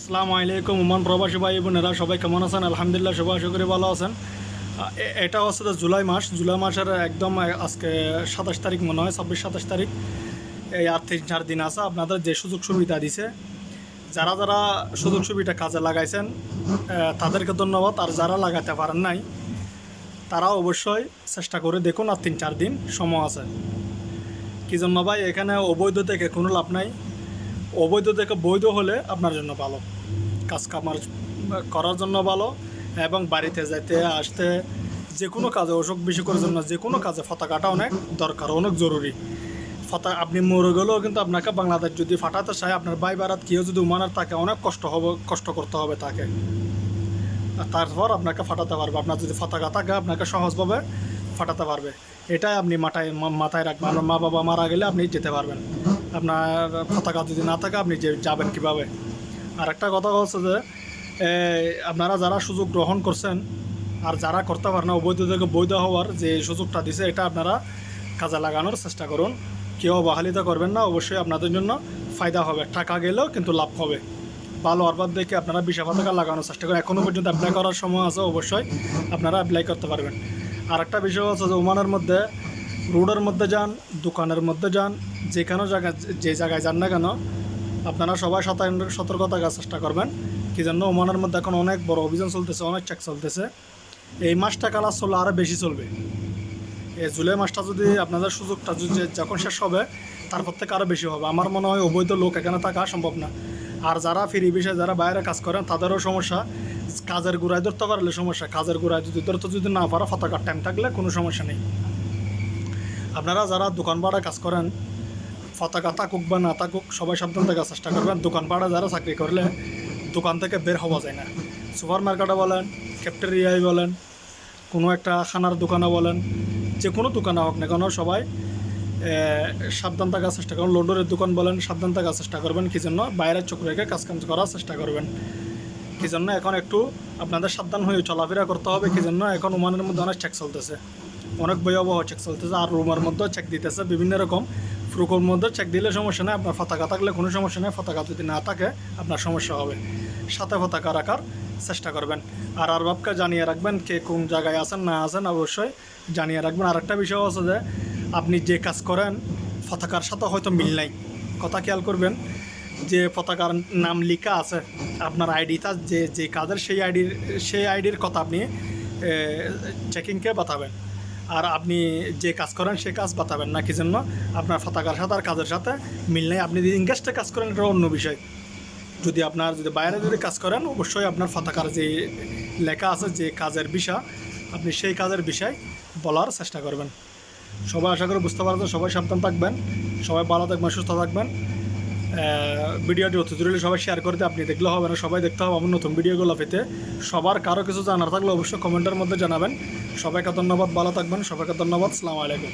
আসসালামু আলাইকুম ওমান প্রবাসী ভাই বোনেরা, সবাই কেমন আছেন? আলহামদুলিল্লাহ, সবাই আশা করি ভালো আছেন। এটা হচ্ছে যে জুলাই মাসের একদম আজকে 27 তারিখ মনে হয়, 26-27 তারিখ। এই আর 3-4 দিন আছে। আপনাদের যে সুযোগ সুবিধা দিছে, যারা যারা সুযোগ সুবিধা কাজে লাগাইছেন তাদেরকে ধন্যবাদ। আর যারা লাগাতে পারেন নাই তারা অবশ্যই চেষ্টা করে দেখুন, আর 3-4 দিন সময় আছে। কী জন্য ভাই? এখানে অবৈধ থেকে কোনো লাভ নাই। অবৈধ থেকে বৈধ হলে আপনার জন্য ভালো, কাজ কামার করার জন্য ভালো, এবং বাড়িতে যাইতে আসতে যে কোনো কাজে, অসুখ বিসুখের জন্য যে কোনো কাজে পতাকাটা অনেক দরকার, অনেক জরুরি। আপনি মরে গেলেও কিন্তু আপনাকে বাংলাদেশ যদি ফাটাতে চায়, আপনার ভাই বারাত কেউ যদি উমানের থাকে, অনেক কষ্ট করতে হবে তাকে, তারপর আপনাকে ফাটাতে পারবে। আপনার যদি পতাকা থাকে আপনাকে সহজভাবে ফাটাতে পারবে। এটাই আপনি মাথায় রাখবেন। আপনার মা বাবা মারা গেলে আপনি যেতে পারবেন। আপনার পতাকা যদি না থাকে আপনি যাবেন কীভাবে? আর একটা কথা হচ্ছে যে আপনারা যারা সুযোগ গ্রহণ করছেন আর যারা করতে পারেন না, অবৈধ থেকে বৈধ হওয়ার যে সুযোগটা দিছে, এটা আপনারা কাজে লাগানোর চেষ্টা করুন। কেউ অবহেলিত করবেন না, অবশ্যই আপনাদের জন্য ফায়দা হবে। টাকা গেলেও কিন্তু লাভ হবে। ভালো অর্বাদ দেখে আপনারা বিশা পতাকা লাগানোর চেষ্টা করেন। এখনও পর্যন্ত অ্যাপ্লাই করার সময় আছে, অবশ্যই আপনারা অ্যাপ্লাই করতে পারবেন। আর একটা বিষয় হচ্ছে যে ওমানের মধ্যে রোডের মধ্যে যান, দোকানের মধ্যে যান, যে জায়গায় যান না কেন, আপনারা সবাই সতর্কতা থাকার চেষ্টা করবেন। কি জন্য? ওমানের মধ্যে এখন অনেক বড় অভিযান চলতেছে, অনেক চেক চলতেছে। এই মাসটা কালার চললে আরও বেশি চলবে। এই জুলাই মাসটা যদি আপনাদের সুযোগটা যদি যখন শেষ হবে, তারপর থেকে আরও বেশি হবে। আমার মনে হয় অবৈধ লোক এখানে থাকা সম্ভব না। আর যারা ফ্রি বিষয়ে যারা বাইরে কাজ করেন তাদেরও সমস্যা। কাজের গোড়ায় ধরতে পারলে সমস্যা, কাজের গোড়ায় যদি না পারো, পতাকার টাইম থাকলে কোনো সমস্যা নেই। আপনারা যারা দোকান ভাড়া কাজ করেন, পতাকা থাকুক বা না থাকুক, সবাই সাবধান থাকার চেষ্টা করবেন। দোকান ভাড়া যারা চাকরি করলে দোকান থেকে বের হওয়া যায় না। সুপার মার্কেটে বলেন, ক্যাফেটেরিয়ায় বলেন, কোনো একটা খানার দোকানে বলেন, যে কোনো দোকানে হোক না কেন, সবাই সাবধান থাকার চেষ্টা করবেন। লোডরের দোকান বলেন, সাবধান থাকার চেষ্টা করবেন। কী জন্য? বাইরের চোখ রেখে কাজ করার চেষ্টা করবেন। কী জন্য? এখন একটু আপনাদের সাবধান হয়ে চলাফেরা করতে হবে। কী জন্য? এখন ওমানের মধ্যে অনেক চেক চলতেছে, অনেক ভয়াবহ চেক চলতেছে। আর রুমের মধ্যেও চেক দিতেছে বিভিন্ন রকম। ফ্রুকের মধ্যে চেক দিলে সমস্যা নেই, আপনার পতাকা থাকলে কোনো সমস্যা নেই। পতাকা যদি না থাকে আপনার সমস্যা হবে। সাথে পতাকা রাখার চেষ্টা করবেন। আর আরবাবকে জানিয়ে রাখবেন কে কোন জায়গায় আছেন না আছেন, অবশ্যই জানিয়ে রাখবেন। আর একটা বিষয় আছে যে আপনি যে কাজ করেন পতাকার সাথে হয়তো মিল নাই, কথা খেয়াল করবেন। যে পতাকার নাম লেখা আছে আপনার আইডিটা, যে কাজের সেই আইডির কথা আপনি চেকিংকে বাতাবেন। আর আপনি যে কাজ করেন সে কাজ বাতাবেন না। কি জন্য? আপনার পতাকার সাথে আর কাজের সাথে মিল নেই। আপনি যদি ইংরেজিতে কাজ করেন এটা অন্য বিষয়। যদি বাইরে কাজ করেন, অবশ্যই আপনার পতাকার যে লেখা আছে যে কাজের বিষয়, আপনি সেই কাজের বিষয় বলার চেষ্টা করবেন। সবাই আশা করে বুঝতে পারছেন। সবাই সাবধান থাকবেন, সবাই ভালো থাকবেন, সুস্থ থাকবেন। ভিডিওটি অতি জরুরি, সবাই শেয়ার করতে আপনি দেখলে হবে না, সবাই দেখতে হবে আমার নতুন ভিডিওগুলো পেতে। সবার কারো কিছু জানার থাকলে অবশ্যই কমেন্টের মধ্যে জানাবেন। সবাইকে ধন্যবাদ, ভালো থাকবেন। সবাইকে ধন্যবাদ। আসসালামু আলাইকুম।